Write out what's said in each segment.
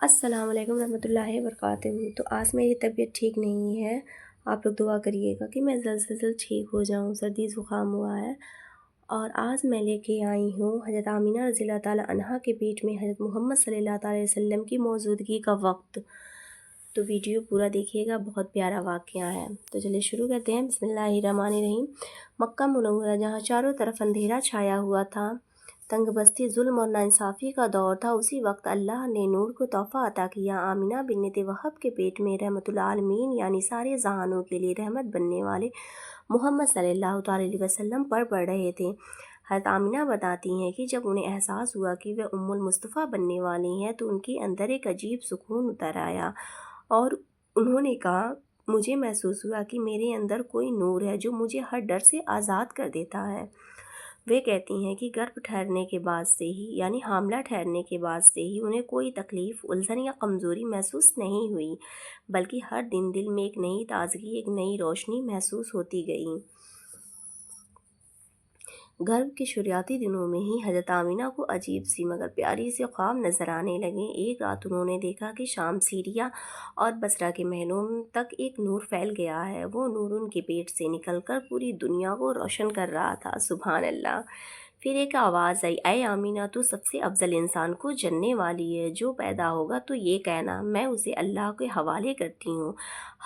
السلام علیکم ورحمۃ اللہ وبرکاتہ۔ تو آج میری طبیعت ٹھیک نہیں ہے، آپ لوگ دعا کریے گا کہ میں جلد سے جلد ٹھیک ہو جاؤں، سردی زکام ہوا ہے۔ اور آج میں لے کے آئی ہوں حضرت آمینہ رضی اللہ تعالیٰ عنہا کے پیٹ میں حضرت محمد صلی اللہ تعالیٰ علیہ وسلم کی موجودگی کا وقت۔ تو ویڈیو پورا دیکھیے گا، بہت پیارا واقعہ ہے۔ تو چلیے شروع کرتے ہیں۔ بسم اللہ الرحمن الرحیم۔ مکہ منورہ جہاں چاروں طرف اندھیرا چھایا ہوا تھا، تنگ بستی، ظلم اور ناانصافی کا دور تھا، اسی وقت اللہ نے نور کو تحفہ عطا کیا۔ آمینہ بنت وہب کے پیٹ میں رحمت العالمین یعنی سارے جہانوں کے لیے رحمت بننے والے محمد صلی اللہ تعالیٰ علیہ وسلم پڑھ رہے تھے۔ حضرت آمینہ بتاتی ہیں کہ جب انہیں احساس ہوا کہ وہ ام المصطفیٰ بننے والی ہیں تو ان کے اندر ایک عجیب سکون اتر آیا، اور انہوں نے کہا، مجھے محسوس ہوا کہ میرے اندر کوئی نور ہے جو مجھے ہر ڈر سے آزاد کر دیتا ہے۔ وہ کہتی ہیں کہ گربھ ٹھہرنے کے بعد سے ہی یعنی حاملہ ٹھہرنے کے بعد سے ہی انہیں کوئی تکلیف، الجھن یا کمزوری محسوس نہیں ہوئی، بلکہ ہر دن دل میں ایک نئی تازگی، ایک نئی روشنی محسوس ہوتی گئی۔ گربھ کے شروعاتی دنوں میں ہی حضرت آمینہ کو عجیب سی مگر پیاری سے خواب نظر آنے لگے۔ ایک رات انہوں نے دیکھا کہ شام، سیریا اور بصرہ کے محلوں تک ایک نور پھیل گیا ہے۔ وہ نور ان کے پیٹ سے نکل کر پوری دنیا کو روشن کر رہا تھا۔ سبحان اللہ۔ پھر ایک آواز آئی، اے آمینہ، تو سب سے افضل انسان کو جننے والی ہے۔ جو پیدا ہوگا تو یہ کہنا، میں اسے اللہ کے حوالے کرتی ہوں،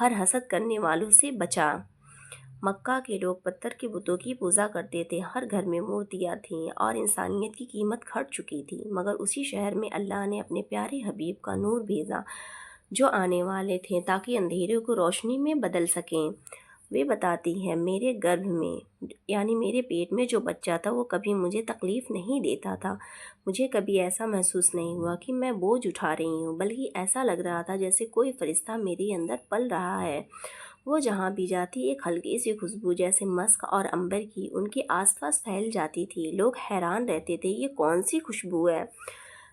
ہر حسد کرنے والوں سے بچا۔ مکہ کے لوگ پتھر کے بتوں کی پوجا کرتے تھے، ہر گھر میں مورتیاں تھیں اور انسانیت کی قیمت گھٹ چکی تھی، مگر اسی شہر میں اللہ نے اپنے پیارے حبیب کا نور بھیجا جو آنے والے تھے تاکہ اندھیرے کو روشنی میں بدل سکیں۔ وہ بتاتی ہے، میرے گربھ میں یعنی میرے پیٹ میں جو بچہ تھا وہ کبھی مجھے تکلیف نہیں دیتا تھا۔ مجھے کبھی ایسا محسوس نہیں ہوا کہ میں بوجھ اٹھا رہی ہوں، بلکہ ایسا لگ رہا تھا جیسے کوئی فرشتہ میرے اندر پل رہا ہے۔ وہ جہاں بھی جاتی ایک ہلکی سی خوشبو جیسے مسک اور عنبر کی ان کے آس پاس پھیل جاتی تھی۔ لوگ حیران رہتے تھے، یہ کون سی خوشبو ہے؟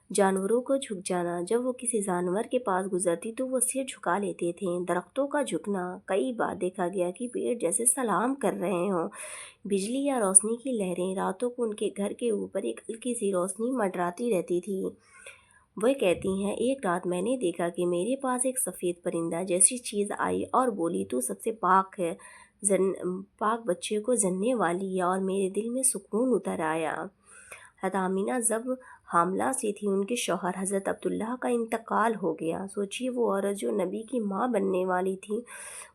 جانوروں کو جھک جانا، جب وہ کسی جانور کے پاس گزرتی تو وہ سر جھکا لیتے تھے۔ درختوں کا جھکنا، کئی بار دیکھا گیا کہ پیڑ جیسے سلام کر رہے ہوں۔ بجلی یا روشنی کی لہریں، راتوں کو ان کے گھر کے اوپر ایک ہلکی سی روشنی منڈراتی رہتی تھی۔ وہ کہتی ہیں، ایک رات میں نے دیکھا کہ میرے پاس ایک سفید پرندہ جیسی چیز آئی اور بولی، تو سب سے پاک ہے، پاک بچے کو جننے والی ہے، اور میرے دل میں سکون اتر آیا۔ حضرت آمینہ جب حاملہ سی تھی، ان کے شوہر حضرت عبداللہ کا انتقال ہو گیا۔ سوچیے، وہ عورت جو نبی کی ماں بننے والی تھی،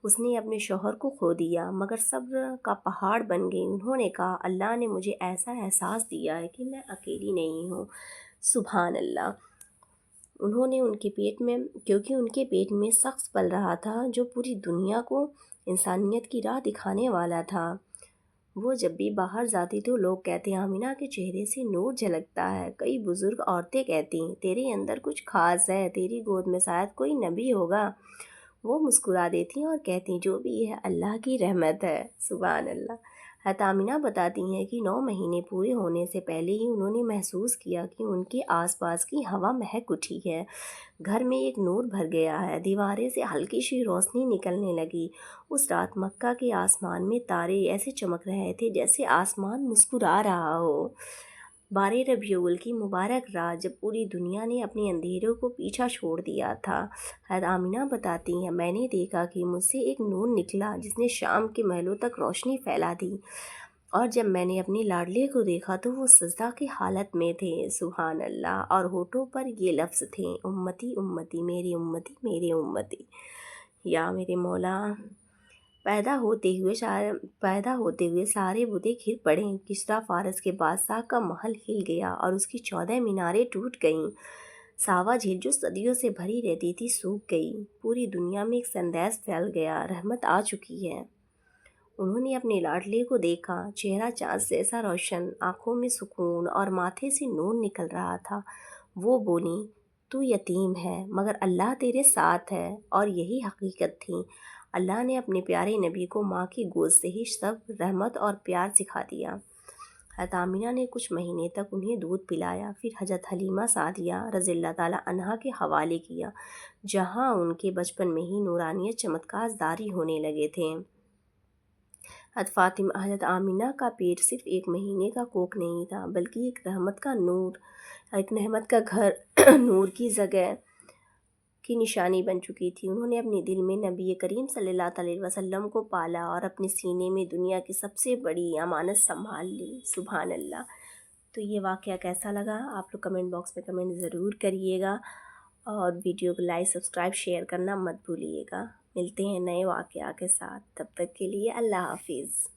اس نے اپنے شوہر کو کھو دیا، مگر صبر کا پہاڑ بن گئی۔ انہوں نے کہا، اللہ نے مجھے ایسا احساس دیا ہے کہ میں اکیلی نہیں ہوں۔ سبحان اللہ۔ انہوں نے کیونکہ ان کے پیٹ میں شخص پل رہا تھا جو پوری دنیا کو انسانیت کی راہ دکھانے والا تھا۔ وہ جب بھی باہر جاتی تو لوگ کہتے، آمینہ کے چہرے سے نور جھلکتا ہے۔ کئی بزرگ عورتیں کہتی، تیرے اندر کچھ خاص ہے، تیری گود میں شاید کوئی نبی ہوگا۔ وہ مسکرا دیتی اور کہتی، جو بھی ہے اللہ کی رحمت ہے۔ سبحان اللہ۔ حضرت آمینہ بتاتی ہیں کہ 9 مہینے پورے ہونے سے پہلے ہی انہوں نے محسوس کیا کہ ان کے آس پاس کی ہوا مہک اٹھی ہے، گھر میں ایک نور بھر گیا ہے، دیواریں سے ہلکی سی روشنی نکلنے لگی۔ اس رات مکہ کے آسمان میں تارے ایسے چمک رہے تھے جیسے آسمان مسکرا رہا ہو۔ 12 ربیع الاول کی مبارک رات، جب پوری دنیا نے اپنے اندھیروں کو پیچھے چھوڑ دیا تھا، حضرت آمینہ بتاتی ہیں، میں نے دیکھا کہ مجھ سے ایک نور نکلا جس نے شام کے محلوں تک روشنی پھیلا دی، اور جب میں نے اپنے لاڈلے کو دیکھا تو وہ سجدہ کی حالت میں تھے۔ سبحان اللہ۔ اور ہونٹوں پر یہ لفظ تھے، امتی امتی، میری امتی میرے امتی۔ یا میرے مولا، پیدا ہوتے ہوئے سارے بتیں گر پڑے۔ کسریٰ فارس کے بادشاہ کا محل ہل گیا اور اس کی 14 میناریں ٹوٹ گئیں۔ ساوا جھیل جو صدیوں سے بھری رہتی تھی سوکھ گئی۔ پوری دنیا میں ایک سندیش پھیل گیا، رحمت آ چکی ہے۔ انہوں نے اپنے لاڈلے کو دیکھا، چہرہ چاند جیسا روشن، آنکھوں میں سکون اور ماتھے سے نور نکل رہا تھا۔ وہ بولی، تو یتیم ہے مگر اللہ تیرے ساتھ ہے، اور یہی حقیقت تھی۔ اللہ نے اپنے پیارے نبی کو ماں کی گود سے ہی صبر، رحمت اور پیار سکھا دیا۔ حضرت آمینہ نے کچھ مہینے تک انہیں دودھ پلایا، پھر حضرت حلیمہ سعدیہ رضی اللہ تعالیٰ عنہا کے حوالے کیا، جہاں ان کے بچپن میں ہی نورانیت چمتکار جاری ہونے لگے تھے۔ حضرت آمینہ کا پیٹ صرف 1 مہینے کا کوکھ نہیں تھا، بلکہ ایک رحمت کا گھر، نور کی جگہ۔ کی نشانی بن چکی تھی۔ انہوں نے اپنے دل میں نبی کریم صلی اللہ علیہ وسلم کو پالا اور اپنے سینے میں دنیا کی سب سے بڑی امانت سنبھال لی۔ سبحان اللہ۔ تو یہ واقعہ کیسا لگا آپ لوگ کمنٹ باکس میں کمنٹ ضرور کریے گا، اور ویڈیو کو لائک سبسکرائب شیئر کرنا مت بھولیے گا۔ ملتے ہیں نئے واقعہ کے ساتھ، تب تک کے لیے اللہ حافظ۔